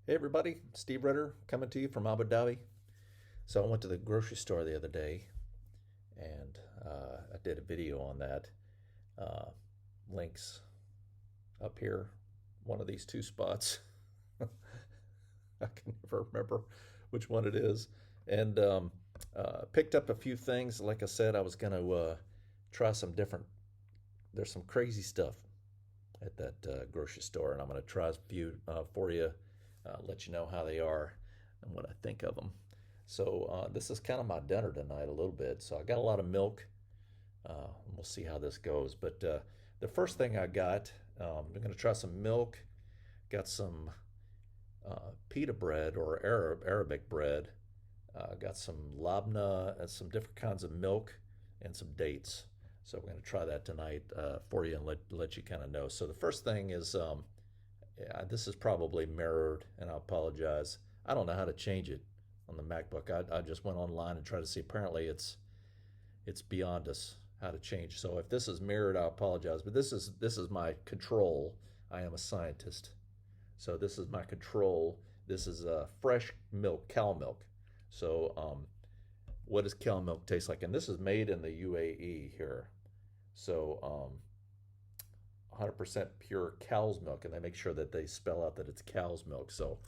Hey everybody, Steve Ritter coming to you from Abu Dhabi. So I went to the grocery store the other day and I did a video on that. Uh, Links up here, one of these two spots. I can never remember which one it is. And picked up a few things. Like I said, I was going to try some different, there's some crazy stuff at that grocery store, and I'm going to try a few for you, let you know how they are and what I think of them. So this is kind of my dinner tonight a little bit. So I got a lot of milk. We'll see how this goes. But the first thing I got, I'm going to try some milk. Got some pita bread or Arabic bread. Got some labna and some different kinds of milk and some dates. So we're going to try that tonight for you and let you kind of know. So the first thing is yeah, this is probably mirrored, and I apologize. I don't know how to change it on the MacBook. I just went online and tried to see. Apparently, it's beyond us how to change. So if this is mirrored, I apologize. But this is my control. I am a scientist, so this is my control. This is fresh milk, cow milk. So what does cow milk taste like? And this is made in the UAE here. So 100% pure cow's milk, and they make sure that they spell out that it's cow's milk. So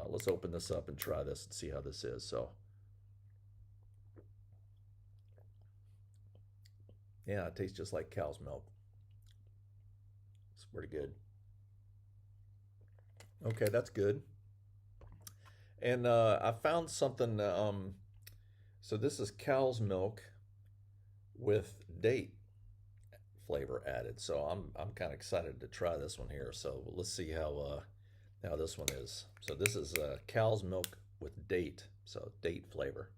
let's open this up and try this and see how this is. So yeah, it tastes just like cow's milk. It's pretty good. Okay, that's good. And I found something. So this is cow's milk with date flavor added. So I'm kind of excited to try this one here. So let's see how this one is. So this is cow's milk with date. So date flavor.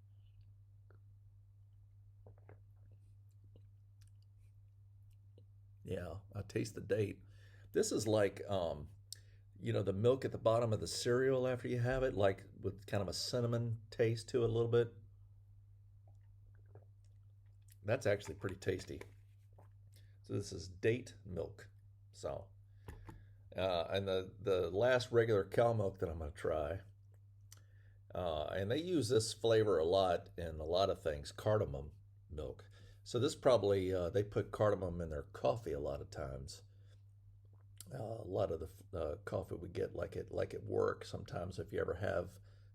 Yeah, I taste the date. This is like the milk at the bottom of the cereal after you have it, like with kind of a cinnamon taste to it a little bit. That's actually pretty tasty. So this is date milk. So and the last regular cow milk that I'm gonna try, and they use this flavor a lot in a lot of things, cardamom milk. So this probably they put cardamom in their coffee a lot of times. A lot of the coffee we get, like at work. Sometimes if you ever have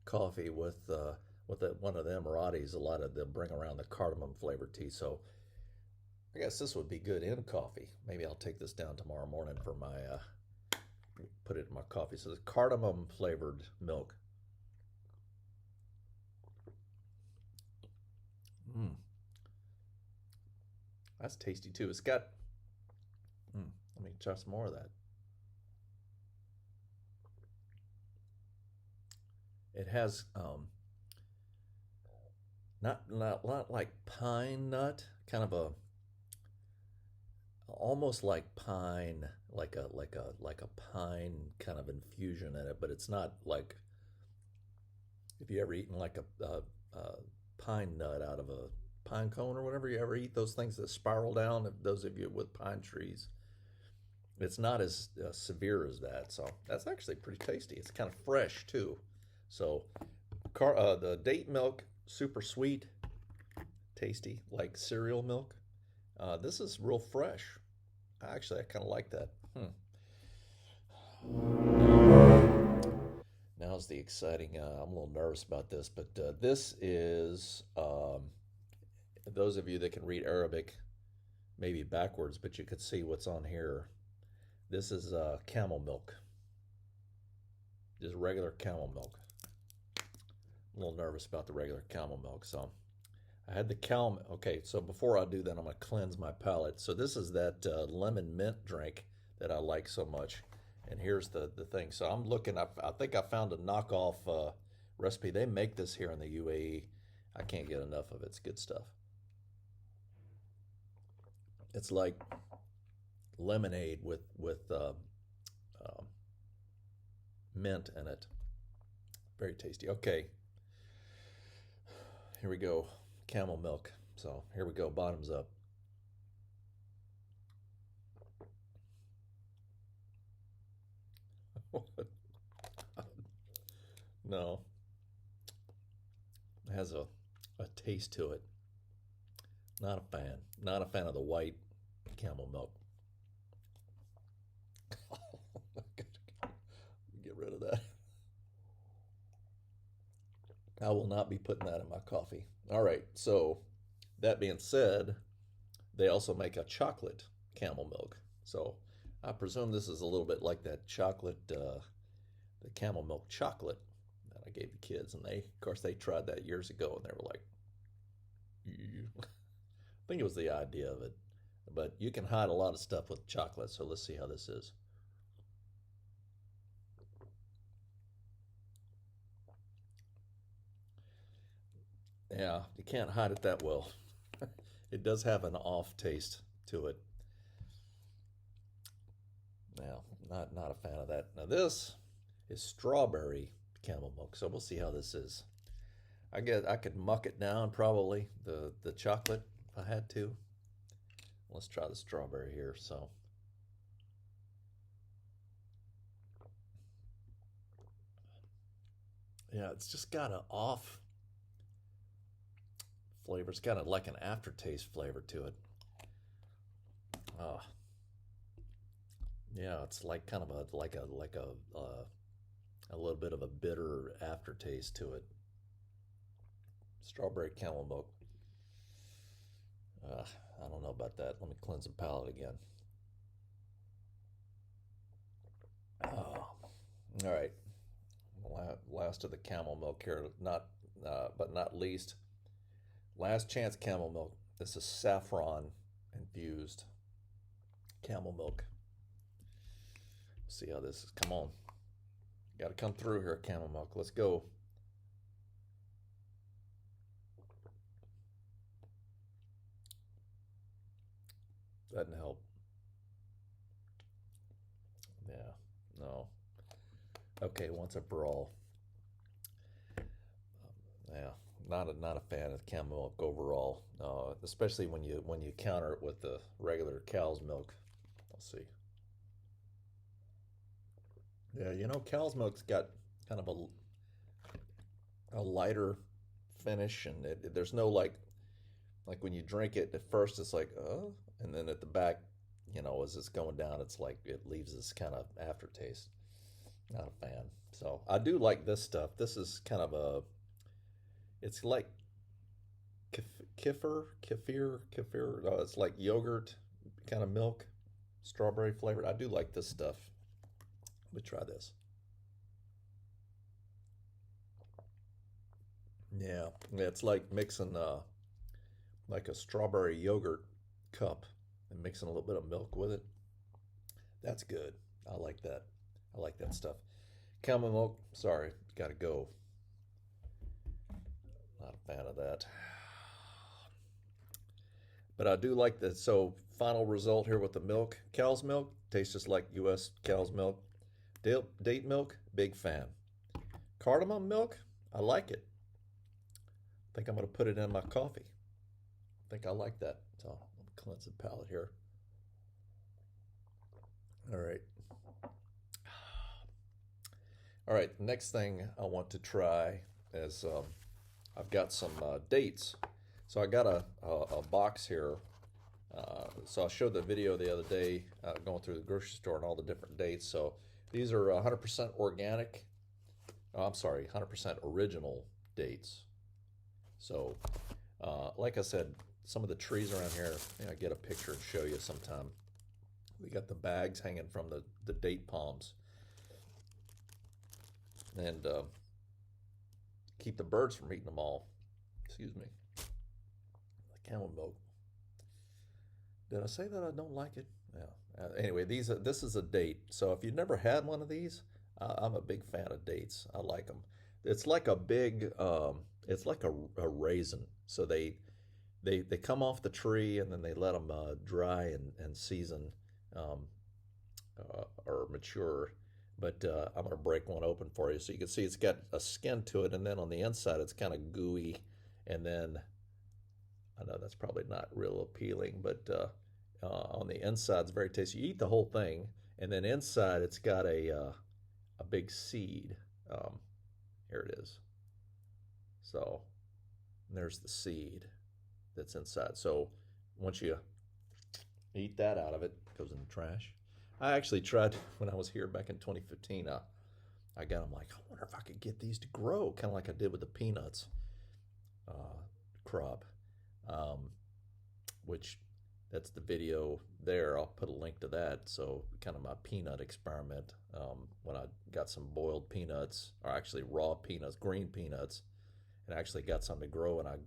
coffee with one of the Emiratis, a lot of them bring around the cardamom flavored tea. So I guess this would be good in coffee. Maybe I'll take this down tomorrow morning for my put it in my coffee. So it's cardamom flavored milk. Mm, that's tasty too. It's got. Let me try some more of that. It has not like pine nut, kind of a almost like pine, like a pine kind of infusion in it, but it's not like if you ever eaten like a pine nut out of a pine cone or whatever. You ever eat those things that spiral down? If those of you with pine trees, it's not as severe as that. So that's actually pretty tasty. It's kind of fresh too. So the date milk, super sweet, tasty, like cereal milk. This is real fresh. Actually, I kind of like that. Now's the exciting. I'm a little nervous about this, but this is those of you that can read Arabic, maybe backwards, but you could see what's on here. This is camel milk, just regular camel milk. I'm a little nervous about the regular camel milk, so I had the cow. Okay, so before I do that, I'm gonna cleanse my palate. So this is that lemon mint drink that I like so much. And here's the thing. So I'm looking. I think I found a knockoff recipe. They make this here in the UAE. I can't get enough of it. It's good stuff. It's like lemonade with uh, mint in it. Very tasty. Okay, here we go. Camel milk. So here we go. Bottoms up. No, it has a taste to it. Not a fan. Not a fan of the white camel milk. Get rid of that. I will not be putting that in my coffee. All right, so that being said, they also make a chocolate camel milk. So I presume this is a little bit like that chocolate, the camel milk chocolate that I gave the kids. And they, of course, they tried that years ago and they were like, ew. I think it was the idea of it. But you can hide a lot of stuff with chocolate. So let's see how this is. Yeah, you can't hide it that well. It does have an off taste to it. Now, not a fan of that. Now this is strawberry camel milk, so we'll see how this is. I guess I could muck it down probably the chocolate if I had to. Let's try the strawberry here. So yeah, it's just got an off flavor. It's got like an aftertaste flavor to it. Ah, yeah, it's like kind of a little bit of a bitter aftertaste to it. Strawberry camel milk. I don't know about that. Let me cleanse the palate again. Oh, all right. Last of the camel milk here, not but not least. Last chance camel milk. This is saffron infused camel milk. See how this is. Come on. Got to come through here, camel milk. Let's go. Doesn't help. Yeah, no. Okay, once a brawl. Yeah, not a fan of camel milk overall. Especially when you counter it with the regular cow's milk. Let's see. Yeah, cow's milk's got kind of a lighter finish, and there's no like when you drink it at first, it's like and then at the back, as it's going down, it's like it leaves this kind of aftertaste. Not a fan. So I do like this stuff. This is kind of it's like kefir. It's like yogurt kind of milk, strawberry flavored. I do like this stuff. Let me try this. Yeah, it's like mixing like a strawberry yogurt cup and mixing a little bit of milk with it. That's good. I like that. I like that stuff. Camel milk, sorry, gotta go. Not a fan of that. But I do like that. So, final result here with the milk. Cow's milk tastes just like U.S. cow's milk. Date milk, big fan. Cardamom milk, I like it. I think I'm going to put it in my coffee. I think I like that. So, let me cleanse the palate here. All right. All right, next thing I want to try is I've got some dates. So I got a box here. So I showed the video the other day going through the grocery store and all the different dates. So these are 100% organic. Oh, I'm sorry, 100% original dates. So, like I said, some of the trees around here, I get a picture and show you sometime. We got the bags hanging from the date palms. And keep the birds from eating them all. Excuse me. The camel milk. Did I say that I don't like it? Yeah. Anyway, this is a date. So if you've never had one of these, I'm a big fan of dates. I like them. It's like a big, it's like a raisin. So they come off the tree and then they let them dry and season or mature. But I'm going to break one open for you so you can see it's got a skin to it, and then on the inside it's kind of gooey, and then I know that's probably not real appealing, but on the inside it's very tasty. You eat the whole thing, and then inside it's got a big seed. Here it is. So there's the seed that's inside. So once you eat that out of it, it goes in the trash. I actually tried when I was here back in 2015. I got them like, I wonder if I could get these to grow, kind of like I did with the peanuts crop, which that's the video there. I'll put a link to that. So kind of my peanut experiment when I got some boiled peanuts, or actually raw peanuts, green peanuts, and actually got some to grow, and I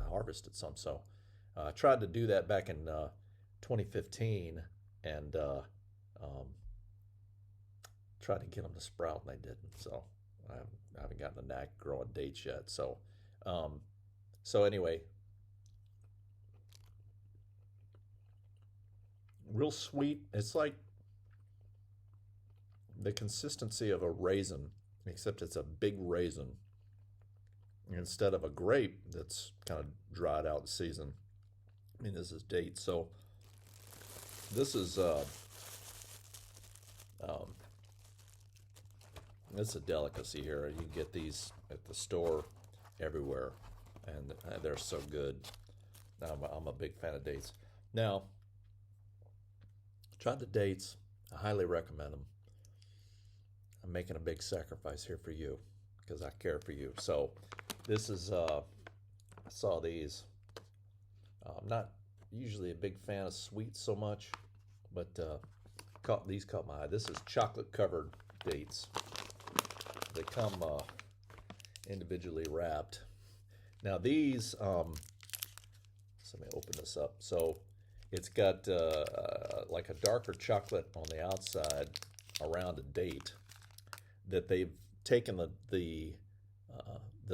harvested some. So I tried to do that back in 2015, and tried to get them to sprout, and they didn't. So I haven't gotten a knack growing dates yet. So anyway, real sweet. It's like the consistency of a raisin, except it's a big raisin instead of a grape that's kind of dried out in season. I mean, this is dates. So this is it's a delicacy here. You can get these at the store everywhere, and they're so good. I'm a big fan of dates. Now, try the dates. I highly recommend them. I'm making a big sacrifice here for you because I care for you. So this is, I saw these. I'm not usually a big fan of sweets so much, but these caught my eye. This is chocolate covered dates. They come individually wrapped. Now these, let me open this up. So it's got like a darker chocolate on the outside around a date that they've taken the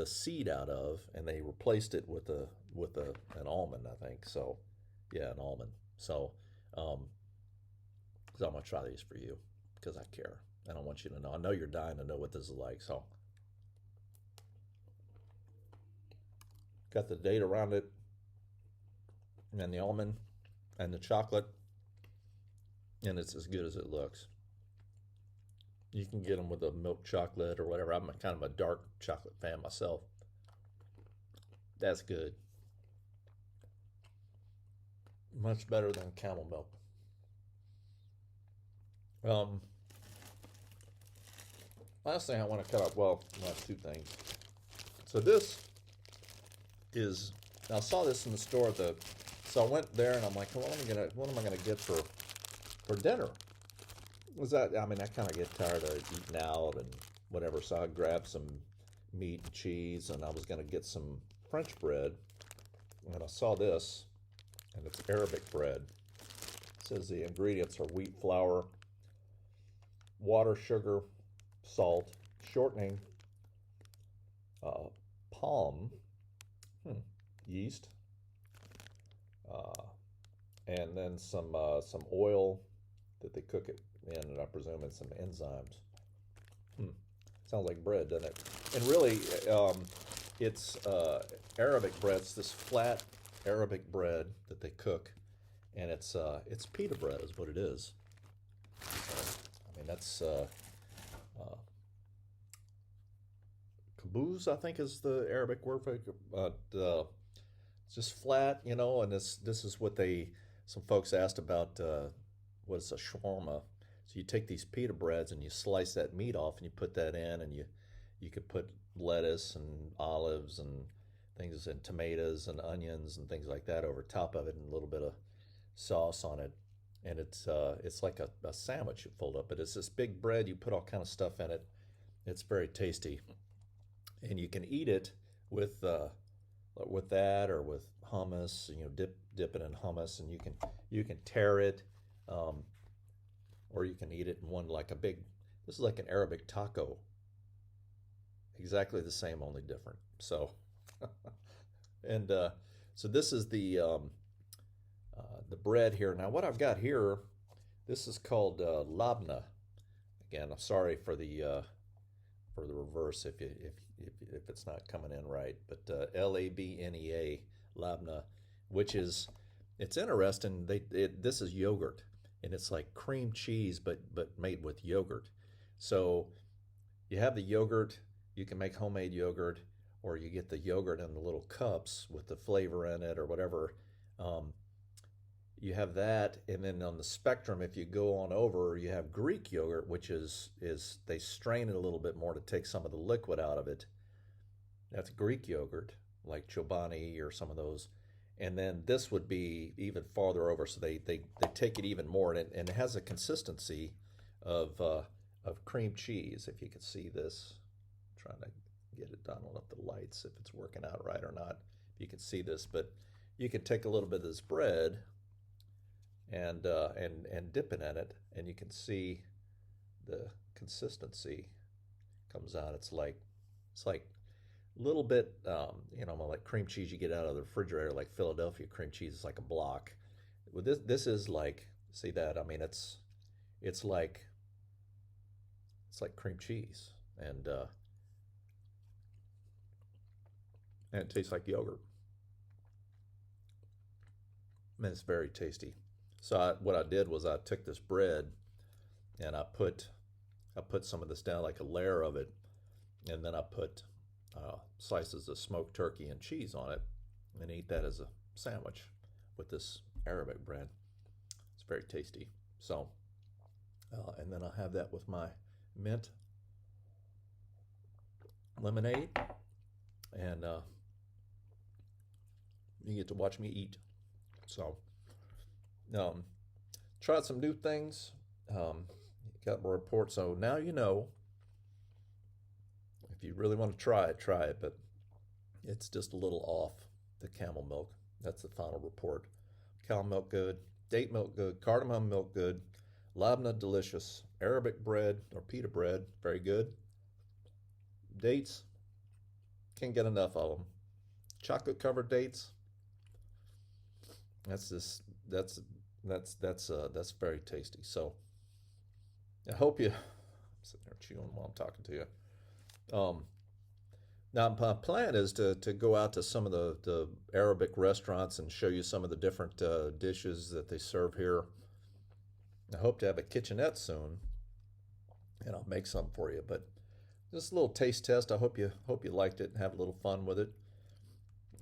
seed out of, and they replaced it with an almond, I think. So yeah, an almond. So I'm gonna try these for you because I care and I want you to know. I know you're dying to know what this is like. So got the date around it, and the almond and the chocolate, and it's as good as it looks. You can get them with a milk chocolate or whatever. I'm kind of a dark chocolate fan myself. That's good. Much better than Camel Milk. Last thing I want to cut off, well, last two things. So this is, I saw this in the store so I went there and I'm like, well, what am I gonna get for dinner? I mean, I kind of get tired of eating out and whatever, so I grabbed some meat and cheese, and I was gonna get some French bread, and I saw this, and it's Arabic bread. It says the ingredients are wheat flour, water, sugar, salt, shortening, palm, yeast, and then some oil that they cook it in, and I presume it's some enzymes. Sounds like bread, doesn't it? And really, it's Arabic bread. It's this flat Arabic bread that they cook, and it's pita bread is what it is. So, I mean, that's kabuz, I think, is the Arabic word for it. But it's just flat, and this is what some folks asked about what is a shawarma. So you take these pita breads and you slice that meat off and you put that in, and you could put lettuce and olives and things and tomatoes and onions and things like that over top of it, and a little bit of sauce on it, and it's like a sandwich you fold up. But it's this big bread. You put all kind of stuff in it. It's very tasty, and you can eat it with that or with hummus. Dip it in hummus, and you can tear it, or you can eat it in one like a big. This is like an Arabic taco. Exactly the same, only different. So, and so this is the bread here. Now, what I've got here, this is called labna. Again, I'm sorry for the reverse if it's not coming in right, but Labnea, labna, which is, it's interesting. This is yogurt, and it's like cream cheese, but made with yogurt. So you have the yogurt, You can make homemade yogurt, or you get the yogurt in the little cups with the flavor in it or whatever. Um, you have that, and then on the spectrum, if you go on over, you have Greek yogurt, which is they strain it a little bit more to take some of the liquid out of it. That's Greek yogurt, like Chobani or some of those. And then this would be even farther over, so they take it even more, and it has a consistency of cream cheese. If you can see this, I'm trying to get it done. I don't know if the lights, if it's working out right or not. If you can see this, but you can take a little bit of this bread and dip it in it, and you can see the consistency comes out. It's like a little bit, like cream cheese you get out of the refrigerator, like Philadelphia cream cheese is like a block. Well, this is like, see that? I mean, it's like it's like cream cheese, and it tastes like yogurt, and it's very tasty. So what I did was I took this bread and I put some of this down, like a layer of it, and then I put slices of smoked turkey and cheese on it, and eat that as a sandwich with this Arabic bread. It's very tasty. So, and then I'll have that with my mint lemonade, and you get to watch me eat. So, um, tried some new things. Got my report. So now you know. If you really want to try it, try it. But it's just a little off the camel milk. That's the final report. Cow milk good, date milk good, cardamom milk good, labna delicious, Arabic bread or pita bread very good. Dates, can't get enough of them. Chocolate covered dates. That's just that's very tasty. So I hope you. I'm sitting there chewing while I'm talking to you. Um, Now, my plan is to go out to some of the Arabic restaurants and show you some of the different dishes that they serve here. I hope to have a kitchenette soon, and I'll make some for you. But just a little taste test. I hope you liked it and have a little fun with it.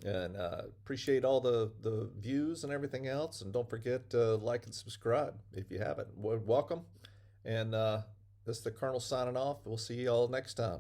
And appreciate all the views and everything else. And don't forget to like and subscribe if you haven't. Welcome. And this is the Colonel signing off. We'll see you all next time.